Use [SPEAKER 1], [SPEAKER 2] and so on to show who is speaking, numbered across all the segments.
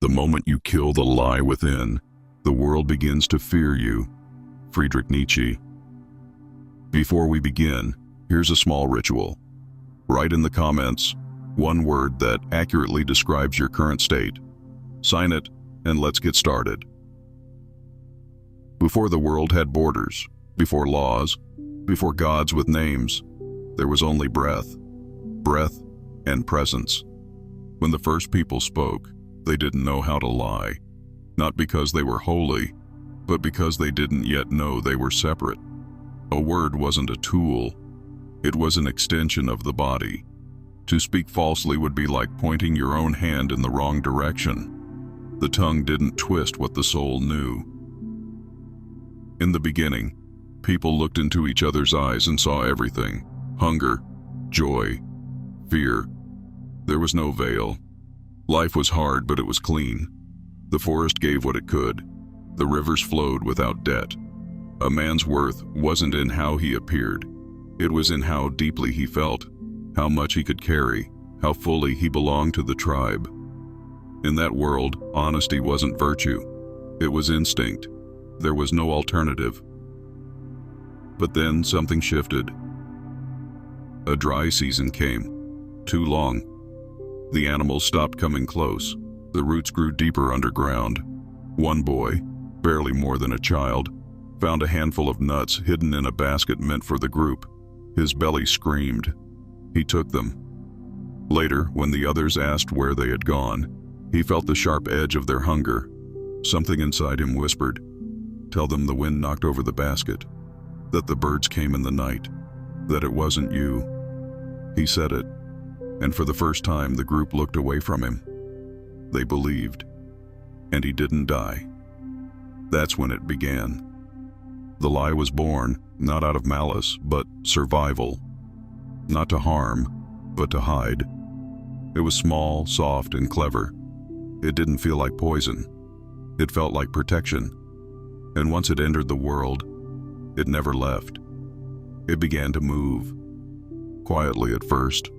[SPEAKER 1] The moment you kill the lie within, the world begins to fear you. Friedrich Nietzsche. Before we begin, here's a small ritual. Write in the comments one word that accurately describes your current state. Sign it, and let's get started. Before the world had borders, before laws, before gods with names, there was only breath and presence. When the first people spoke, they didn't know how to lie, not because they were holy, but because they didn't yet know they were separate. A word wasn't a tool, it was an extension of the body. To speak falsely would be like pointing your own hand in the wrong direction. The tongue didn't twist what the soul knew. In the beginning, people looked into each other's eyes and saw everything: hunger, joy, fear. There was no veil. Life was hard, but it was clean. The forest gave what it could. The rivers flowed without debt. A man's worth wasn't in how he appeared. It was in how deeply he felt, how much he could carry, how fully he belonged to the tribe. In that world, honesty wasn't virtue. It was instinct. There was no alternative. But then something shifted. A dry season came. Too long. The animals stopped coming close. The roots grew deeper underground. One boy, barely more than a child, found a handful of nuts hidden in a basket meant for the group. His belly screamed. He took them. Later, when the others asked where they had gone, he felt the sharp edge of their hunger. Something inside him whispered, "Tell them the wind knocked over the basket, that the birds came in the night, that it wasn't you." He said it, and for the first time the group looked away from him. They believed, and he didn't die. That's when it began. The lie was born, not out of malice, but survival. Not to harm, but to hide. It was small, soft, and clever. It didn't feel like poison. It felt like protection. And once it entered the world, it never left. It began to move. Quietly at first.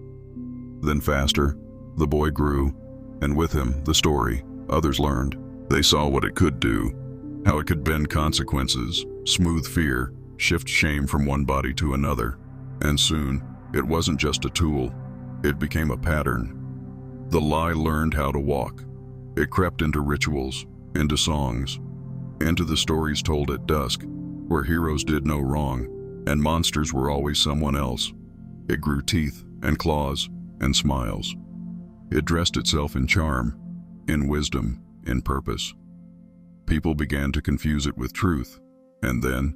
[SPEAKER 1] Then faster. The boy grew, and with him, the story. Others learned. They saw what it could do, how it could bend consequences, smooth fear, shift shame from one body to another. And soon, it wasn't just a tool. It became a pattern. The lie learned how to walk. It crept into rituals, into songs, into the stories told at dusk, where heroes did no wrong, and monsters were always someone else. It grew teeth and claws and smiles. It dressed itself in charm, in wisdom, in purpose. People began to confuse it with truth, and then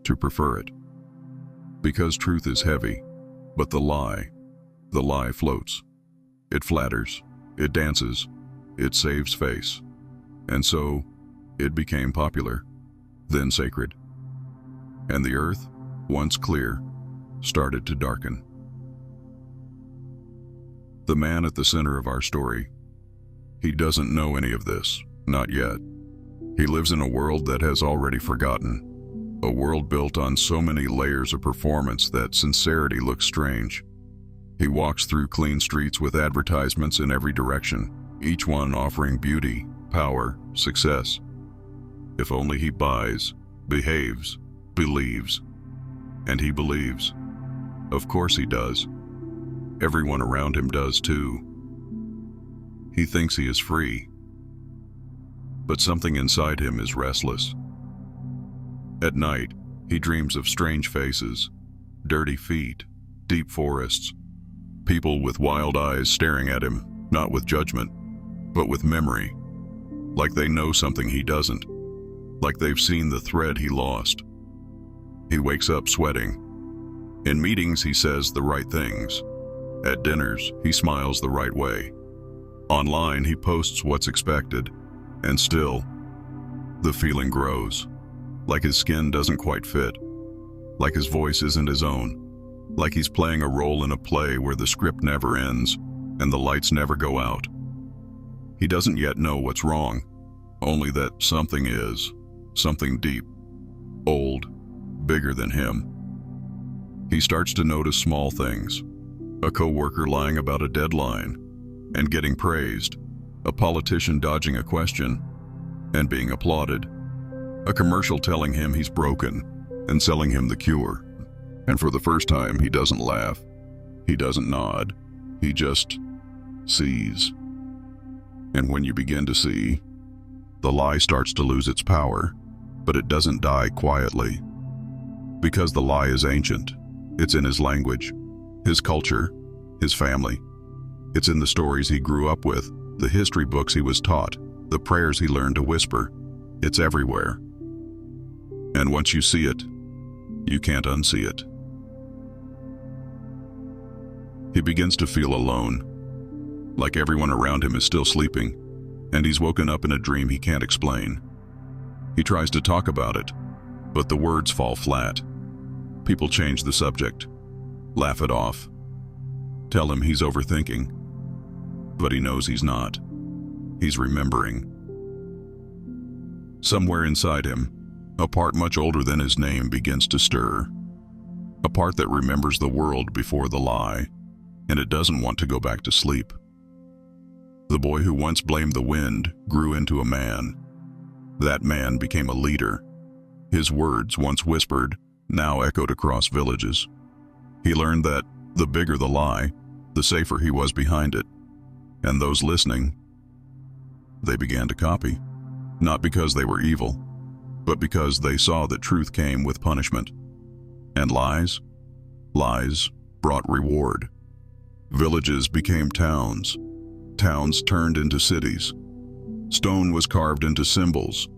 [SPEAKER 1] to prefer it. Because truth is heavy, but the lie floats. It flatters, it dances, it saves face. And so, it became popular, then sacred. And the earth, once clear, started to darken. The man at the center of our story, he doesn't know any of this, not yet. He lives in a world that has already forgotten, a world built on so many layers of performance that sincerity looks strange. He walks through clean streets with advertisements in every direction, each one offering beauty, power, success. If only he buys, behaves, believes. And he believes. Of course he does. Everyone around him does too. He thinks he is free. But something inside him is restless. At night, he dreams of strange faces, dirty feet, deep forests, people with wild eyes staring at him, not with judgment, but with memory, like they know something he doesn't, like they've seen the thread he lost. He wakes up sweating. In meetings, he says the right things. At dinners, he smiles the right way. Online, he posts what's expected, and still, the feeling grows. Like his skin doesn't quite fit, like his voice isn't his own, like he's playing a role in a play where the script never ends and the lights never go out. He doesn't yet know what's wrong, only that something is, something deep, old, bigger than him. He starts to notice small things, a coworker lying about a deadline and getting praised, a politician dodging a question and being applauded, a commercial telling him he's broken and selling him the cure. And for the first time, he doesn't laugh, he doesn't nod, he just sees. And when you begin to see, the lie starts to lose its power, but it doesn't die quietly. Because the lie is ancient. It's in his language, his culture, his family. It's in the stories he grew up with, the history books he was taught, the prayers he learned to whisper. It's everywhere. And once you see it, you can't unsee it. He begins to feel alone, like everyone around him is still sleeping, and he's woken up in a dream he can't explain. He tries to talk about it, but the words fall flat. People change the subject, laugh it off, tell him he's overthinking, but he knows he's not. He's remembering. Somewhere inside him, a part much older than his name begins to stir. A part that remembers the world before the lie, and it doesn't want to go back to sleep. The boy who once blamed the wind grew into a man. That man became a leader. His words, once whispered, now echoed across villages. He learned that the bigger the lie, the safer he was behind it. And those listening, they began to copy. Not because they were evil, but because they saw that truth came with punishment. And lies brought reward. Villages became towns. Towns turned into cities. Stone was carved into symbols,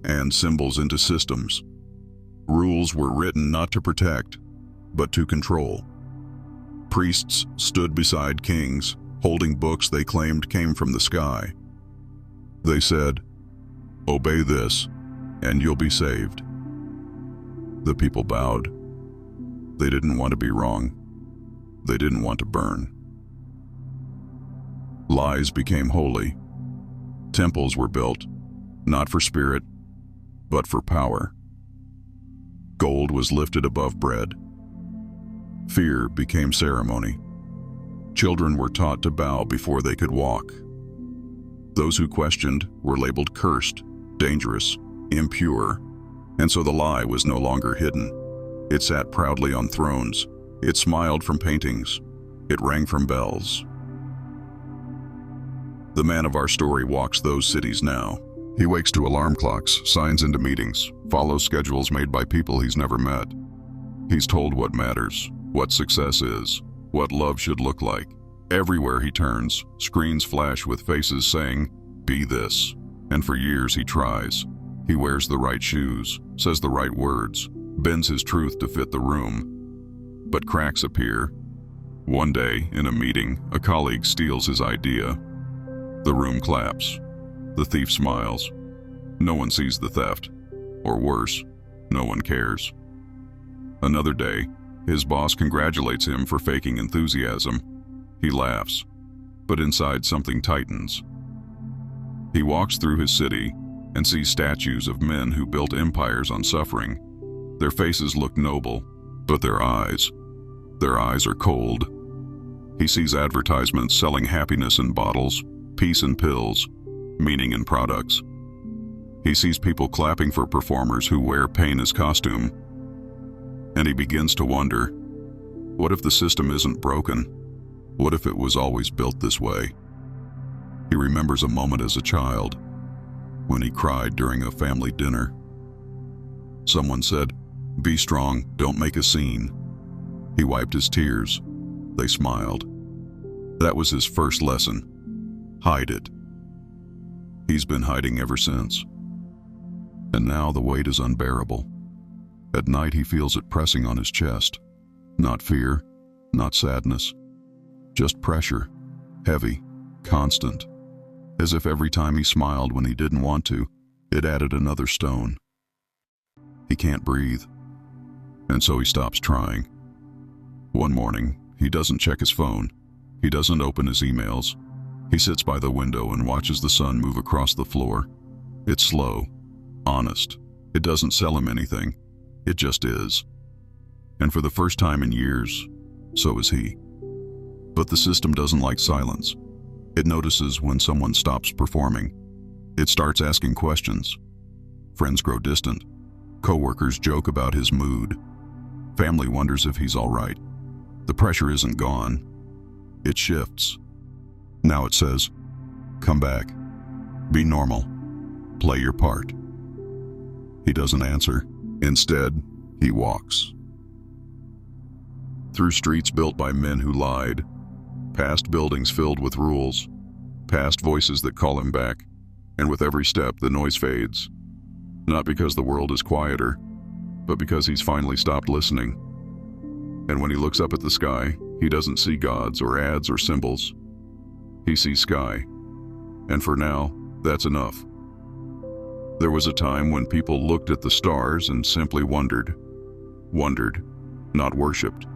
[SPEAKER 1] and symbols into systems. Rules were written not to protect, but to control. Priests stood beside kings, holding books they claimed came from the sky. They said, "Obey this, and you'll be saved." The people bowed. They didn't want to be wrong. They didn't want to burn. Lies became holy. Temples were built, not for spirit, but for power. Gold was lifted above bread. Fear became ceremony. Children were taught to bow before they could walk. Those who questioned were labeled cursed, dangerous, impure, and so the lie was no longer hidden. It sat proudly on thrones. It smiled from paintings. It rang from bells. The man of our story walks those cities now. He wakes to alarm clocks, signs into meetings, follows schedules made by people he's never met. He's told what matters, what success is, what love should look like. Everywhere he turns, screens flash with faces saying, "Be this." And for years he tries. He wears the right shoes, says the right words, bends his truth to fit the room. But cracks appear. One day, in a meeting, a colleague steals his idea. The room claps. The thief smiles. No one sees the theft. Or worse, no one cares. Another day, his boss congratulates him for faking enthusiasm. He laughs, but inside something tightens. He walks through his city and sees statues of men who built empires on suffering. Their faces look noble, but their eyes are cold. He sees advertisements selling happiness in bottles, peace in pills, meaning in products. He sees people clapping for performers who wear pain as costume. And he begins to wonder, what if the system isn't broken? What if it was always built this way? He remembers a moment as a child, when he cried during a family dinner. Someone said, "Be strong, don't make a scene." He wiped his tears. They smiled. That was his first lesson. Hide it. He's been hiding ever since. And now the weight is unbearable. At night he feels it pressing on his chest. Not fear, not sadness. Just pressure, heavy, constant. As if every time he smiled when he didn't want to, it added another stone. He can't breathe, and so he stops trying. One morning, he doesn't check his phone. He doesn't open his emails. He sits by the window and watches the sun move across the floor. It's slow, honest. It doesn't sell him anything. It just is. And for the first time in years, so is he. But the system doesn't like silence. It notices when someone stops performing. It starts asking questions. Friends grow distant. Coworkers joke about his mood. Family wonders if he's all right. The pressure isn't gone. It shifts. Now it says, "Come back. Be normal. Play your part." He doesn't answer. Instead, he walks. Through streets built by men who lied, past buildings filled with rules, past voices that call him back, and with every step the noise fades. Not because the world is quieter, but because he's finally stopped listening. And when he looks up at the sky, he doesn't see gods or ads or symbols. He sees sky. And for now, that's enough. There was a time when people looked at the stars and simply wondered, not worshipped.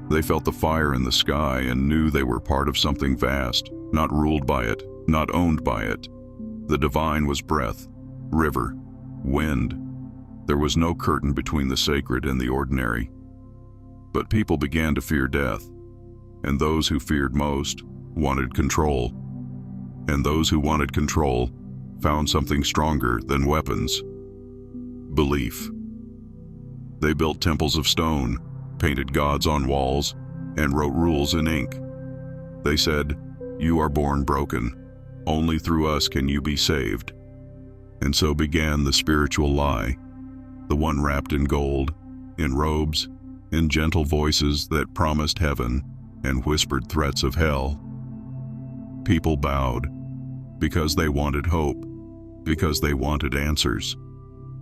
[SPEAKER 1] They felt the fire in the sky and knew they were part of something vast, not ruled by it, not owned by it. The divine was breath, river, wind. There was no curtain between the sacred and the ordinary. But people began to fear death, and those who feared most wanted control. And those who wanted control found something stronger than weapons: belief. They built temples of stone, painted gods on walls, and wrote rules in ink. They said, "You are born broken. Only through us can you be saved." And so began the spiritual lie, the one wrapped in gold, in robes, in gentle voices that promised heaven and whispered threats of hell. People bowed because they wanted hope, because they wanted answers,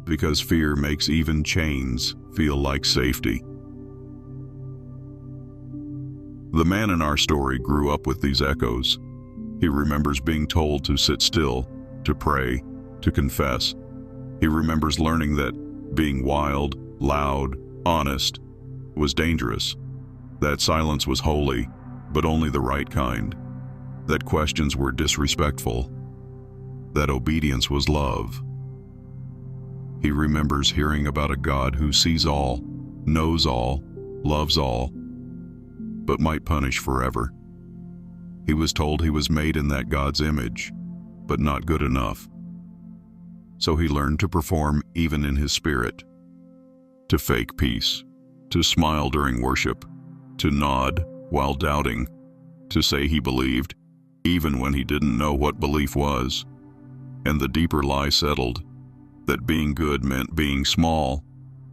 [SPEAKER 1] because fear makes even chains feel like safety. The man in our story grew up with these echoes. He remembers being told to sit still, to pray, to confess. He remembers learning that being wild, loud, honest was dangerous, that silence was holy, but only the right kind, that questions were disrespectful, that obedience was love. He remembers hearing about a God who sees all, knows all, loves all, but might punish forever. He was told he was made in that God's image, but not good enough. So he learned to perform even in his spirit, to fake peace, to smile during worship, to nod while doubting, to say he believed, even when he didn't know what belief was. And the deeper lie settled, that being good meant being small,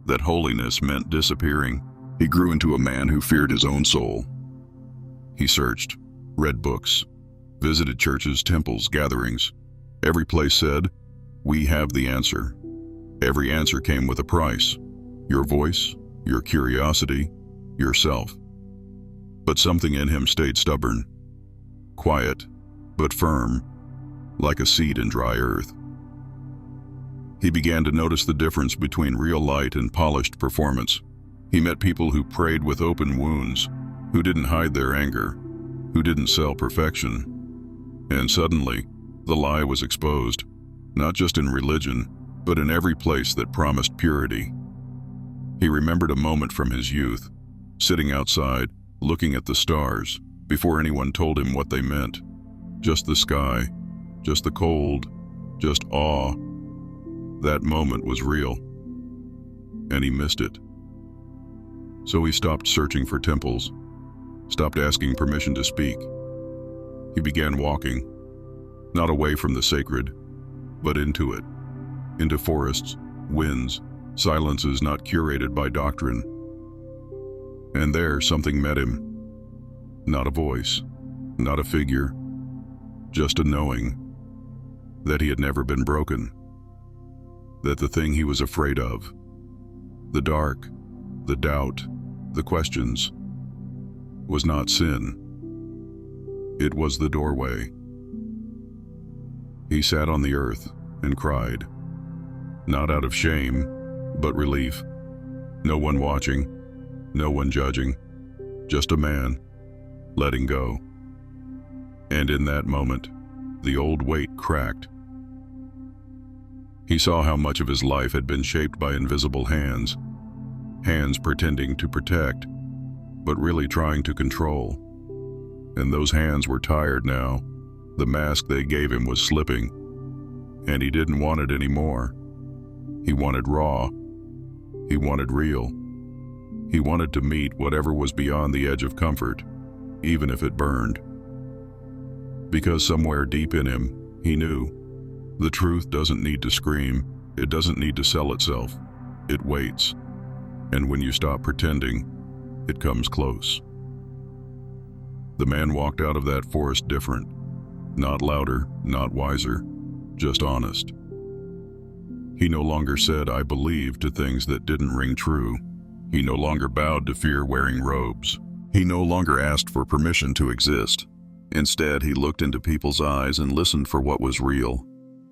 [SPEAKER 1] that holiness meant disappearing. He grew into a man who feared his own soul. He searched, read books, visited churches, temples, gatherings. Every place said, "We have the answer." Every answer came with a price: your voice, your curiosity, yourself. But something in him stayed stubborn, quiet, but firm, like a seed in dry earth. He began to notice the difference between real light and polished performance. He met people who prayed with open wounds, who didn't hide their anger, who didn't sell perfection. And suddenly, the lie was exposed, not just in religion, but in every place that promised purity. He remembered a moment from his youth, sitting outside, looking at the stars, before anyone told him what they meant. Just the sky, just the cold, just awe. That moment was real, and he missed it. So he stopped searching for temples, stopped asking permission to speak. He began walking, not away from the sacred, but into it, into forests, winds, silences not curated by doctrine. And there something met him. Not a voice, not a figure, just a knowing that he had never been broken, that the thing he was afraid of, the dark, the doubt, the questions, was not sin. It was the doorway. He sat on the earth and cried, not out of shame, but relief. No one watching, no one judging, just a man letting go. And in that moment, the old weight cracked. He saw how much of his life had been shaped by invisible hands, hands pretending to protect, but really trying to control. And those hands were tired now. The mask they gave him was slipping, and he didn't want it anymore. He wanted raw. He wanted real. He wanted to meet whatever was beyond the edge of comfort, even if it burned. Because somewhere deep in him, he knew the truth doesn't need to scream. It doesn't need to sell itself. It waits. And when you stop pretending, it comes close. The man walked out of that forest different. Not louder, not wiser, just honest. He no longer said, "I believe," to things that didn't ring true. He no longer bowed to fear wearing robes. He no longer asked for permission to exist. Instead, he looked into people's eyes and listened for what was real.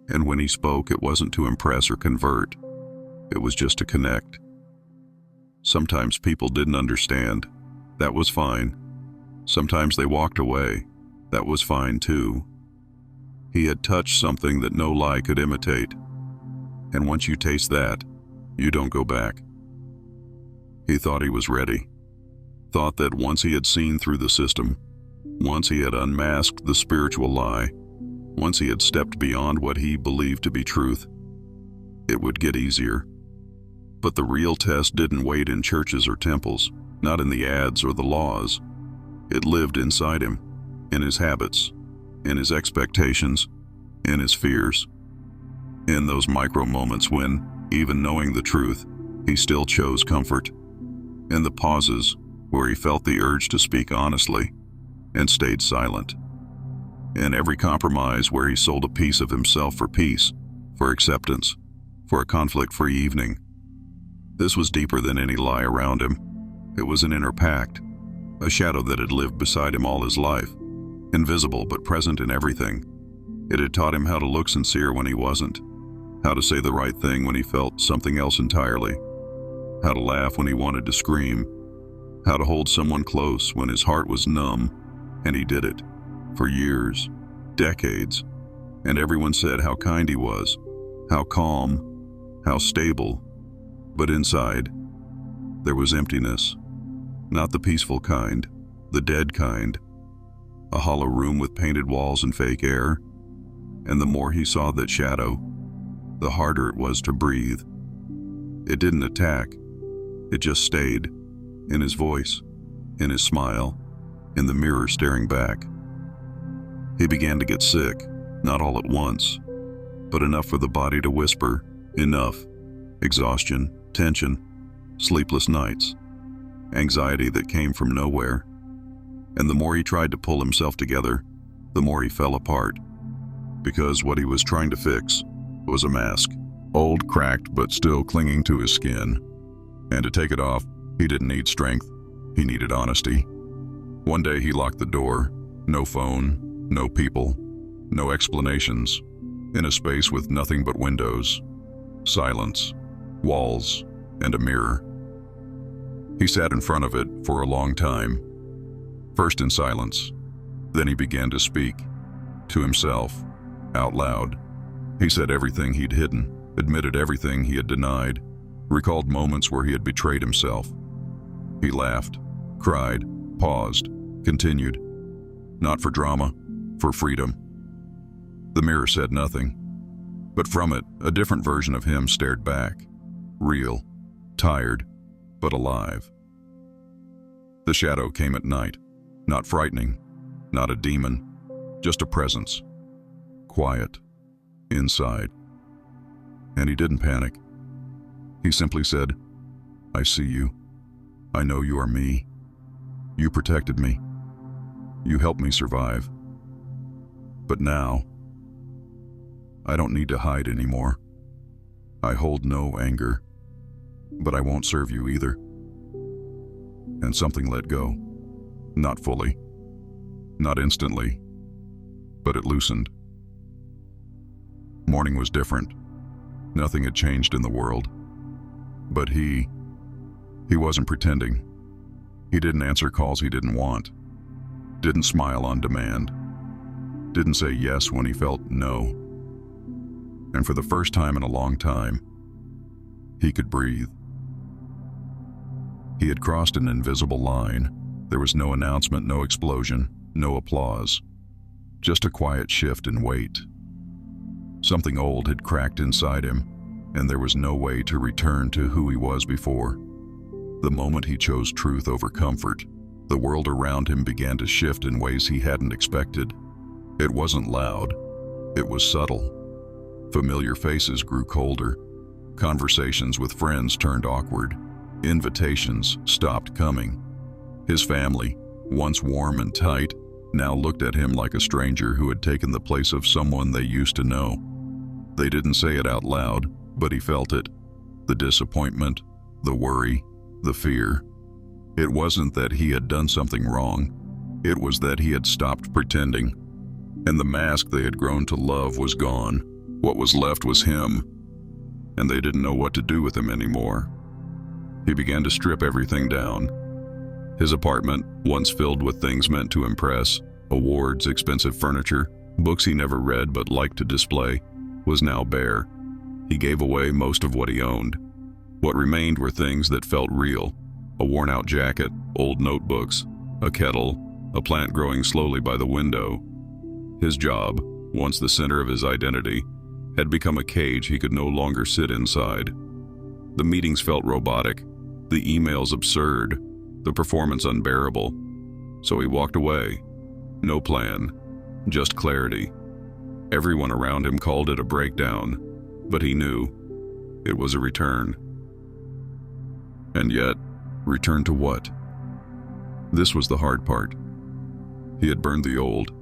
[SPEAKER 1] And when he spoke, it wasn't to impress or convert. It was just to connect. Sometimes people didn't understand. That was fine. Sometimes they walked away. That was fine too. He had touched something that no lie could imitate. And once you taste that, you don't go back. He thought he was ready. Thought that once he had seen through the system, once he had unmasked the spiritual lie, once he had stepped beyond what he believed to be truth, it would get easier. But the real test didn't wait in churches or temples, not in the ads or the laws. It lived inside him, in his habits, in his expectations, in his fears. In those micro moments when, even knowing the truth, he still chose comfort. In the pauses where he felt the urge to speak honestly and stayed silent. In every compromise where he sold a piece of himself for peace, for acceptance, for a conflict-free evening. This was deeper than any lie around him. It was an inner pact, a shadow that had lived beside him all his life, invisible but present in everything. It had taught him how to look sincere when he wasn't, how to say the right thing when he felt something else entirely, how to laugh when he wanted to scream, how to hold someone close when his heart was numb, and he did it for years, decades, and everyone said how kind he was, how calm, how stable, but inside, there was emptiness, not the peaceful kind, the dead kind, a hollow room with painted walls and fake air, and the more he saw that shadow, the harder it was to breathe. It didn't attack, it just stayed, in his voice, in his smile, in the mirror staring back. He began to get sick, not all at once, but enough for the body to whisper, enough. Exhaustion, tension, sleepless nights, anxiety that came from nowhere. And the more he tried to pull himself together, the more he fell apart. Because what he was trying to fix was a mask, old, cracked, but still clinging to his skin. And to take it off, he didn't need strength, he needed honesty. One day he locked the door, no phone, no people, no explanations, in a space with nothing but windows, silence, walls, and a mirror. He sat in front of it for a long time, first in silence. Then he began to speak, to himself, out loud. He said everything he'd hidden, admitted everything he had denied, recalled moments where he had betrayed himself. He laughed, cried, paused, continued. Not for drama, for freedom. The mirror said nothing, but from it, a different version of him stared back, real, tired, but alive. The shadow came at night, not frightening, not a demon, just a presence, quiet, inside. And he didn't panic. He simply said, "I see you. I know you are me. You protected me. You helped me survive. But now, I don't need to hide anymore. I hold no anger, but I won't serve you either." And something let go. Not fully, not instantly, but it loosened. Morning was different. Nothing had changed in the world. But he wasn't pretending. He didn't answer calls he didn't want. Didn't smile on demand. Didn't say yes when he felt no. And for the first time in a long time, he could breathe. He had crossed an invisible line. There was no announcement, no explosion, no applause, just a quiet shift in weight. Something old had cracked inside him, and there was no way to return to who he was before. The moment he chose truth over comfort, the world around him began to shift in ways he hadn't expected. It wasn't loud, it was subtle. Familiar faces grew colder. Conversations with friends turned awkward. Invitations stopped coming. His family, once warm and tight, now looked at him like a stranger who had taken the place of someone they used to know. They didn't say it out loud, but he felt it. The disappointment, the worry, the fear. It wasn't that he had done something wrong. It was that he had stopped pretending. And the mask they had grown to love was gone. What was left was him. And they didn't know what to do with him anymore. He began to strip everything down. His apartment, once filled with things meant to impress, awards, expensive furniture, books he never read but liked to display, was now bare. He gave away most of what he owned. What remained were things that felt real: a worn-out jacket, old notebooks, a kettle, a plant growing slowly by the window. His job, once the center of his identity, had become a cage he could no longer sit inside. The meetings felt robotic, the emails absurd, the performance unbearable. So he walked away. No plan, just clarity. Everyone around him called it a breakdown, but he knew it was a return. And yet, return to what? This was the hard part. He had burned the old,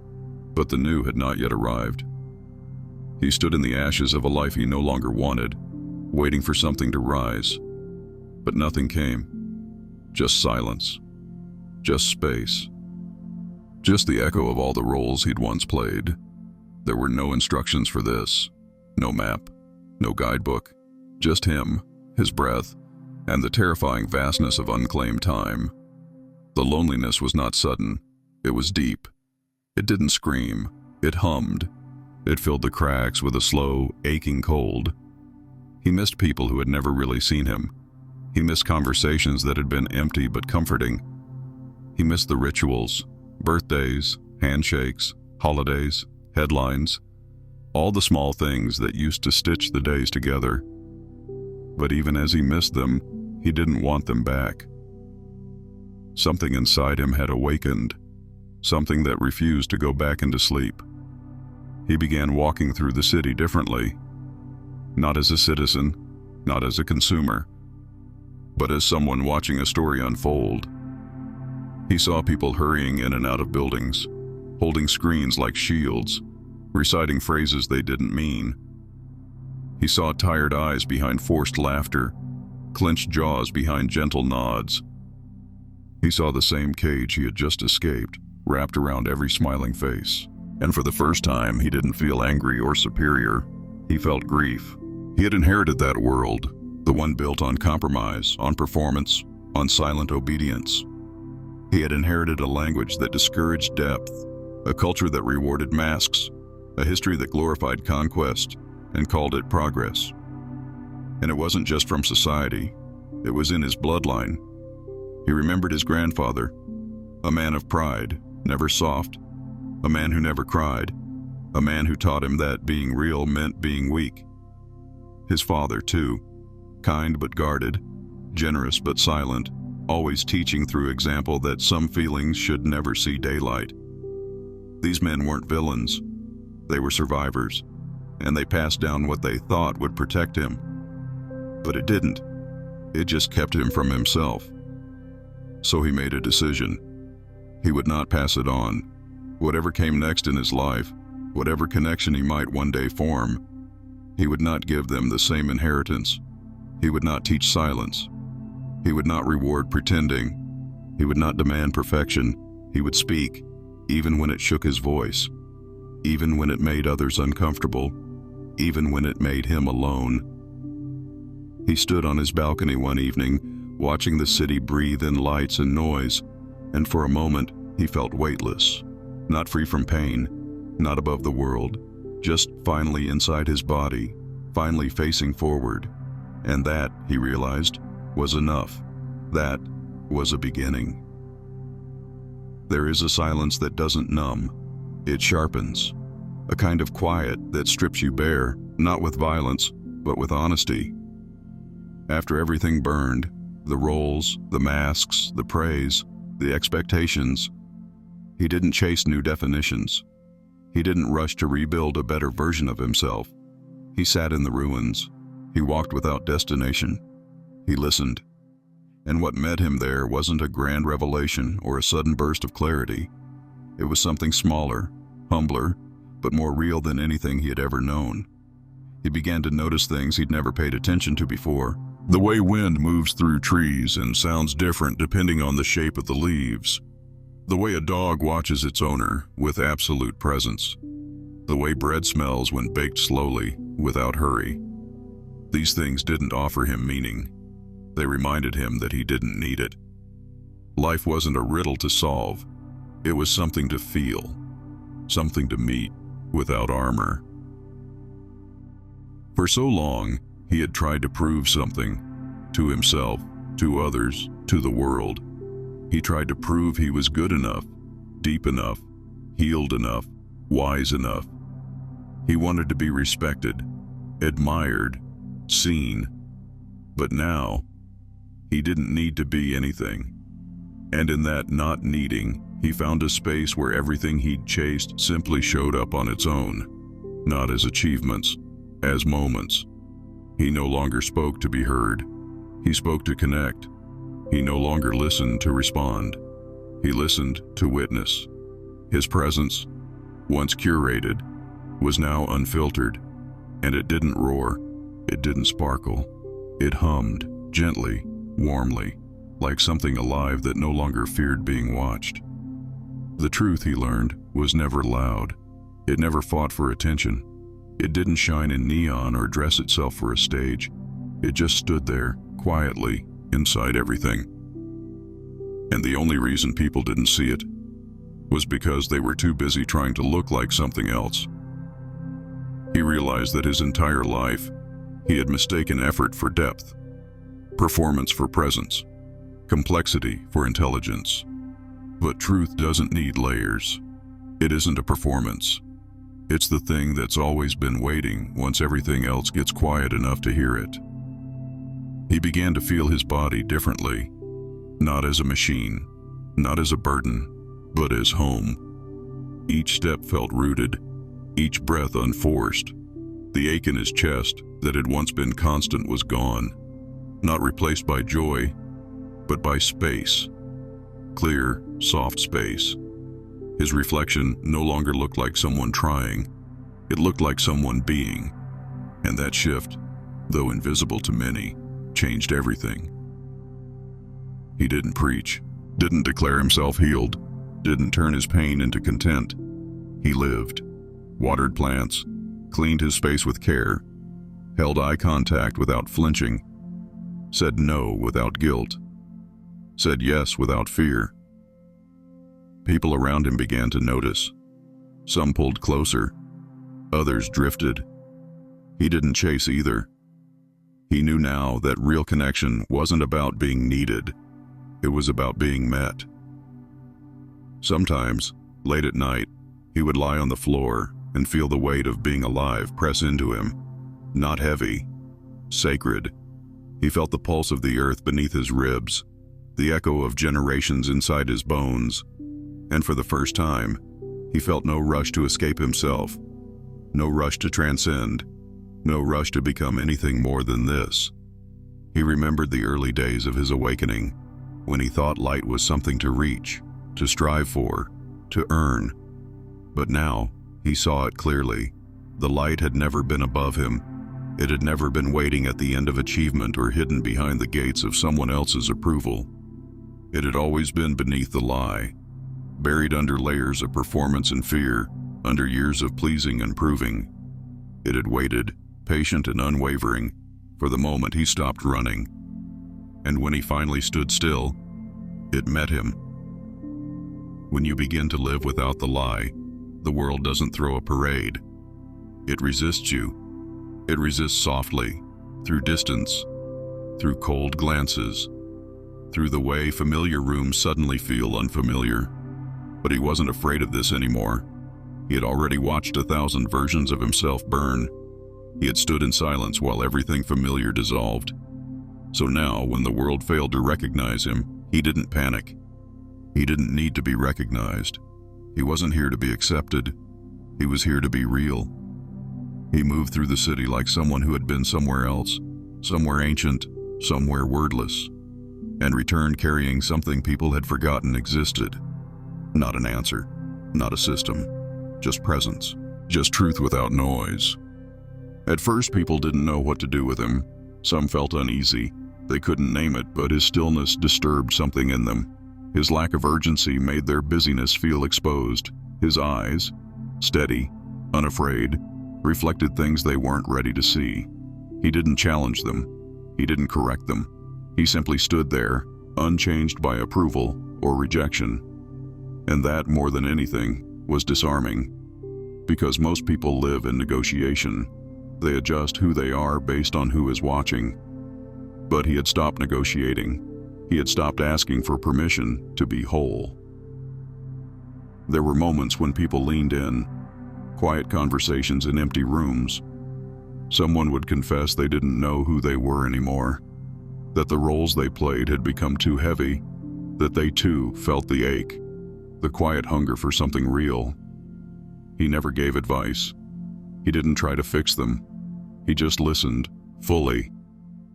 [SPEAKER 1] but the new had not yet arrived. He stood in the ashes of a life he no longer wanted, waiting for something to rise. But nothing came. Just silence. Just space. Just the echo of all the roles he'd once played. There were no instructions for this. No map. No guidebook. Just him, his breath, and the terrifying vastness of unclaimed time. The loneliness was not sudden. It was deep. It didn't scream. It hummed. It filled the cracks with a slow, aching cold. He missed people who had never really seen him. He missed conversations that had been empty but comforting. He missed the rituals, birthdays, handshakes, holidays, headlines, all the small things that used to stitch the days together. But even as he missed them, he didn't want them back. Something inside him had awakened, something that refused to go back into sleep. He began walking through the city differently, not as a citizen, not as a consumer, but as someone watching a story unfold. He saw people hurrying in and out of buildings, holding screens like shields, reciting phrases they didn't mean. He saw tired eyes behind forced laughter, clenched jaws behind gentle nods. He saw the same cage he had just escaped, wrapped around every smiling face. And for the first time, he didn't feel angry or superior. He felt grief. He had inherited that world, the one built on compromise, on performance, on silent obedience. He had inherited a language that discouraged depth, a culture that rewarded masks, a history that glorified conquest and called it progress. And it wasn't just from society, it was in his bloodline. He remembered his grandfather, a man of pride, never soft, a man who never cried, a man who taught him that being real meant being weak. His father, too, kind but guarded, generous but silent, always teaching through example that some feelings should never see daylight. These men weren't villains, they were survivors, and they passed down what they thought would protect him. But it didn't. It just kept him from himself. So he made a decision. He would not pass it on. Whatever came next in his life, whatever connection he might one day form, he would not give them the same inheritance. He would not teach silence. He would not reward pretending. He would not demand perfection. He would speak, even when it shook his voice, even when it made others uncomfortable, even when it made him alone. He stood on his balcony one evening, watching the city breathe in lights and noise, and for a moment he felt weightless, not free from pain, not above the world, just finally inside his body, finally facing forward. And that, he realized, was enough. That was a beginning. There is a silence that doesn't numb. It sharpens. A kind of quiet that strips you bare, not with violence, but with honesty. After everything burned, the roles, the masks, the praise, the expectations, he didn't chase new definitions. He didn't rush to rebuild a better version of himself. He sat in the ruins. He walked without destination. He listened. And what met him there wasn't a grand revelation or a sudden burst of clarity. It was something smaller, humbler, but more real than anything he had ever known. He began to notice things he'd never paid attention to before. The way wind moves through trees and sounds different depending on the shape of the leaves. The way a dog watches its owner with absolute presence. The way bread smells when baked slowly, without hurry. These things didn't offer him meaning. They reminded him that he didn't need it. Life wasn't a riddle to solve. It was something to feel, something to meet without armor. For so long, he had tried to prove something to himself, to others, to the world. He tried to prove he was good enough, deep enough, healed enough, wise enough. He wanted to be respected, admired, seen. But now, he didn't need to be anything. And in that not needing, he found a space where everything he'd chased simply showed up on its own, not as achievements, as moments. He no longer spoke to be heard. He spoke to connect. He no longer listened to respond. He listened to witness. His presence, once curated, was now unfiltered, and it didn't roar, it didn't sparkle. It hummed, gently, warmly, like something alive that no longer feared being watched. The truth, he learned, was never loud. It never fought for attention. It didn't shine in neon or dress itself for a stage. It just stood there, quietly, inside everything. And the only reason people didn't see it was because they were too busy trying to look like something else. He realized that his entire life, he had mistaken effort for depth, performance for presence, complexity for intelligence. But truth doesn't need layers. It isn't a performance. It's the thing that's always been waiting once everything else gets quiet enough to hear it. He began to feel his body differently, not as a machine, not as a burden, but as home. Each step felt rooted, each breath unforced. The ache in his chest that had once been constant was gone, not replaced by joy, but by space. Clear, soft space. His reflection no longer looked like someone trying. It looked like someone being. And that shift, though invisible to many, changed everything. He didn't preach, didn't declare himself healed, didn't turn his pain into content. He lived, watered plants, cleaned his space with care, held eye contact without flinching, said no without guilt, said yes without fear. People around him began to notice. Some pulled closer, others drifted. He didn't chase either. He knew now that real connection wasn't about being needed. It was about being met. Sometimes, late at night, he would lie on the floor and feel the weight of being alive press into him. Not heavy, sacred. He felt the pulse of the earth beneath his ribs, the echo of generations inside his bones. And for the first time, he felt no rush to escape himself, no rush to transcend, no rush to become anything more than this. He remembered the early days of his awakening, when he thought light was something to reach, to strive for, to earn. But now, he saw it clearly. The light had never been above him. It had never been waiting at the end of achievement or hidden behind the gates of someone else's approval. It had always been beneath the lie, buried under layers of performance and fear, under years of pleasing and proving. It had waited, patient and unwavering, for the moment he stopped running. And when he finally stood still, it met him. When you begin to live without the lie, the world doesn't throw a parade. It resists you. It resists softly, through distance, through cold glances, through the way familiar rooms suddenly feel unfamiliar. But he wasn't afraid of this anymore. He had already watched 1,000 versions of himself burn. He had stood in silence while everything familiar dissolved. So now, when the world failed to recognize him, he didn't panic. He didn't need to be recognized. He wasn't here to be accepted. He was here to be real. He moved through the city like someone who had been somewhere else, somewhere ancient, somewhere wordless, and returned carrying something people had forgotten existed. Not an answer, not a system, just presence, just truth without noise. At first, people didn't know what to do with him. Some felt uneasy. They couldn't name it, but his stillness disturbed something in them. His lack of urgency made their busyness feel exposed. His eyes, steady, unafraid, reflected things they weren't ready to see. He didn't challenge them. He didn't correct them. He simply stood there, unchanged by approval or rejection. And that, more than anything, was disarming. Because most people live in negotiation. They adjust who they are based on who is watching. But he had stopped negotiating. He had stopped asking for permission to be whole. There were moments when people leaned in, quiet conversations in empty rooms. Someone would confess they didn't know who they were anymore, that the roles they played had become too heavy, that they too felt the ache, the quiet hunger for something real. He never gave advice. He didn't try to fix them. He just listened, fully,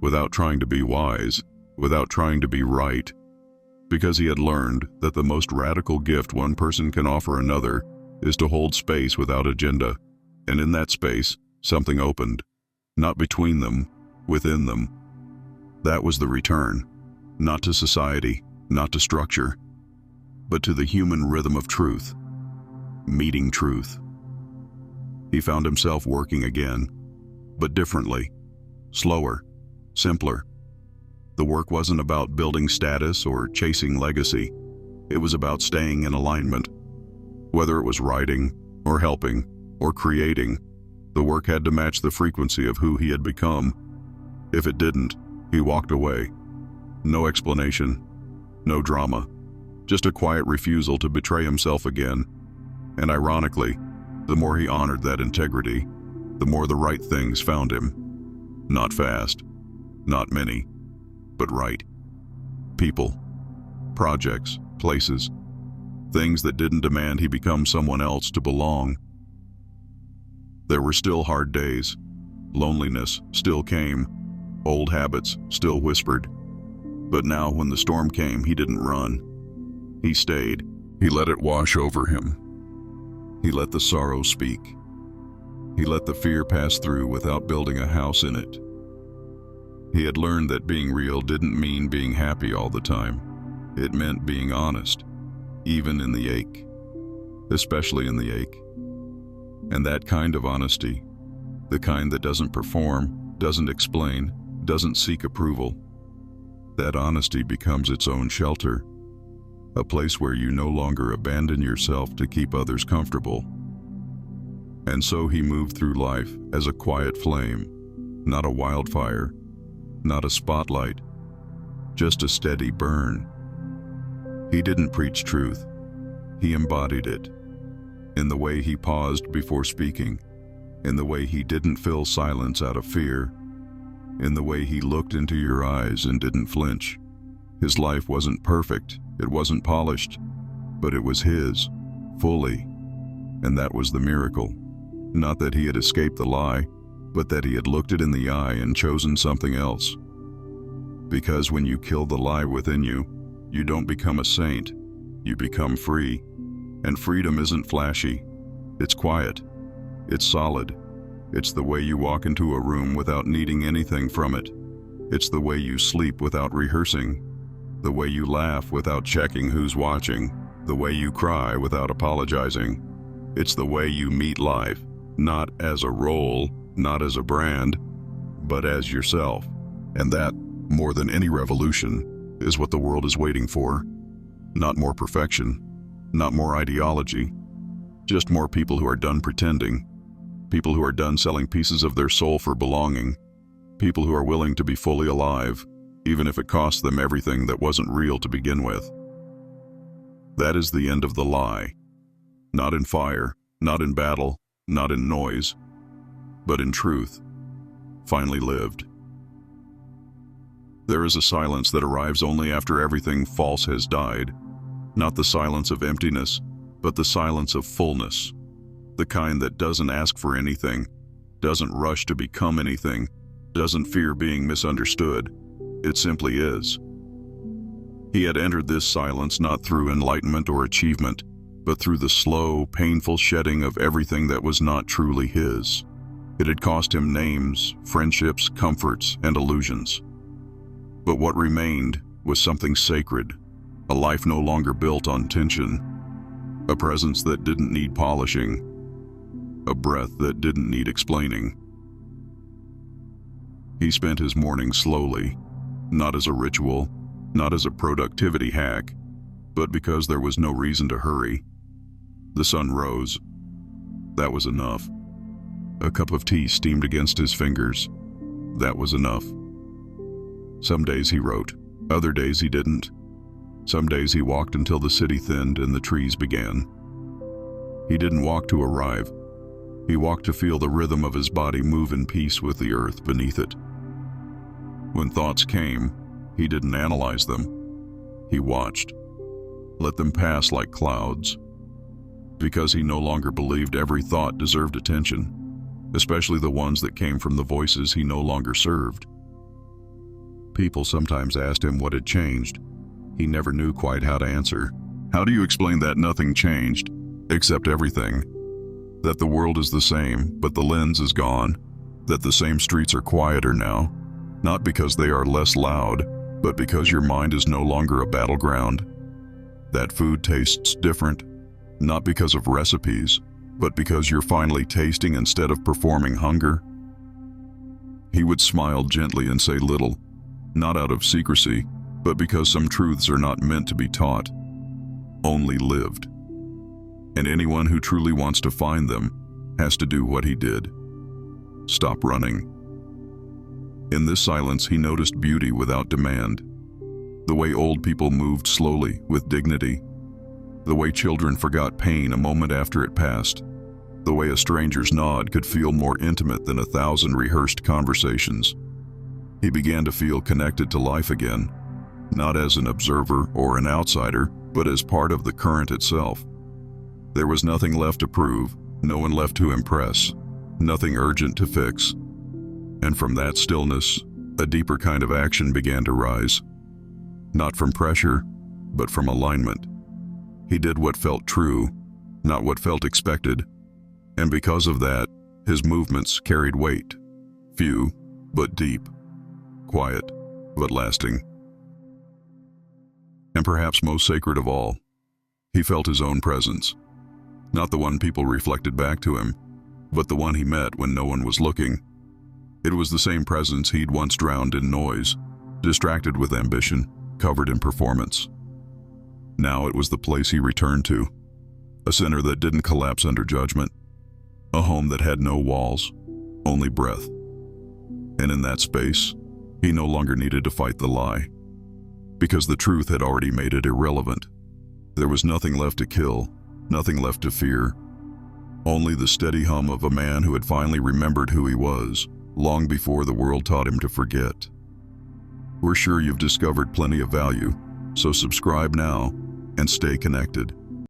[SPEAKER 1] without trying to be wise, without trying to be right, because he had learned that the most radical gift one person can offer another is to hold space without agenda. And in that space, something opened, not between them, within them. That was the return, not to society, not to structure, but to the human rhythm of truth, meeting truth. He found himself working again, but differently, slower, simpler. The work wasn't about building status or chasing legacy. It was about staying in alignment. Whether it was writing, or helping, or creating, the work had to match the frequency of who he had become. If it didn't, he walked away. No explanation, no drama, just a quiet refusal to betray himself again. And ironically, the more he honored that integrity, the more the right things found him. Not fast, not many, but right. People, projects, places, things that didn't demand he become someone else to belong. There were still hard days. Loneliness still came. Old habits still whispered. But now when the storm came, he didn't run. He stayed. He let it wash over him. He let the sorrow speak. He let the fear pass through without building a house in it. He had learned that being real didn't mean being happy all the time. It meant being honest, even in the ache, especially in the ache. And that kind of honesty, the kind that doesn't perform, doesn't explain, doesn't seek approval, that honesty becomes its own shelter, a place where you no longer abandon yourself to keep others comfortable. And so he moved through life as a quiet flame, not a wildfire, not a spotlight, just a steady burn. He didn't preach truth. He embodied it. In the way he paused before speaking, in the way he didn't fill silence out of fear, in the way he looked into your eyes and didn't flinch. His life wasn't perfect, it wasn't polished, but it was his, fully. And that was the miracle. Not that he had escaped the lie, but that he had looked it in the eye and chosen something else. Because when you kill the lie within you, you don't become a saint, you become free. And freedom isn't flashy, it's quiet, it's solid. It's the way you walk into a room without needing anything from it. It's the way you sleep without rehearsing, the way you laugh without checking who's watching, the way you cry without apologizing. It's the way you meet life, not as a role, not as a brand, but as yourself. And that, more than any revolution, is what the world is waiting for. Not more perfection, not more ideology, just more people who are done pretending, people who are done selling pieces of their soul for belonging, people who are willing to be fully alive, even if it costs them everything that wasn't real to begin with. That is the end of the lie. Not in fire, not in battle, not in noise, but in truth, finally lived. There is a silence that arrives only after everything false has died, not the silence of emptiness, but the silence of fullness, the kind that doesn't ask for anything, doesn't rush to become anything, doesn't fear being misunderstood. It simply is. He had entered this silence not through enlightenment or achievement, but through the slow, painful shedding of everything that was not truly his. It had cost him names, friendships, comforts, and illusions. But what remained was something sacred, a life no longer built on tension, a presence that didn't need polishing, a breath that didn't need explaining. He spent his morning slowly, not as a ritual, not as a productivity hack, but because there was no reason to hurry. The sun rose. That was enough. A cup of tea steamed against his fingers. That was enough. Some days he wrote, other days he didn't. Some days he walked until the city thinned and the trees began. He didn't walk to arrive. He walked to feel the rhythm of his body move in peace with the earth beneath it. When thoughts came, he didn't analyze them. He watched. Let them pass like clouds. Because he no longer believed every thought deserved attention, especially the ones that came from the voices he no longer served. People sometimes asked him what had changed. He never knew quite how to answer. How do you explain that nothing changed, except everything? That the world is the same, but the lens is gone. That the same streets are quieter now, not because they are less loud, but because your mind is no longer a battleground. That food tastes different, not because of recipes, but because you're finally tasting instead of performing hunger. He would smile gently and say little, not out of secrecy, but because some truths are not meant to be taught, only lived. And anyone who truly wants to find them has to do what he did. Stop running. In this silence, he noticed beauty without demand. The way old people moved slowly, with dignity. The way children forgot pain a moment after it passed. The way a stranger's nod could feel more intimate than 1,000 rehearsed conversations. He began to feel connected to life again, not as an observer or an outsider, but as part of the current itself. There was nothing left to prove, no one left to impress, nothing urgent to fix. And from that stillness, a deeper kind of action began to rise. Not from pressure, but from alignment. He did what felt true, not what felt expected. And because of that, his movements carried weight. Few, but deep. Quiet, but lasting. And perhaps most sacred of all, he felt his own presence. Not the one people reflected back to him, but the one he met when no one was looking. It was the same presence he'd once drowned in noise, distracted with ambition, covered in performance. Now it was the place he returned to, a center that didn't collapse under judgment, a home that had no walls, only breath. And in that space, he no longer needed to fight the lie, because the truth had already made it irrelevant. There was nothing left to kill, nothing left to fear, only the steady hum of a man who had finally remembered who he was, long before the world taught him to forget. We're sure you've discovered plenty of value, so subscribe now and stay connected.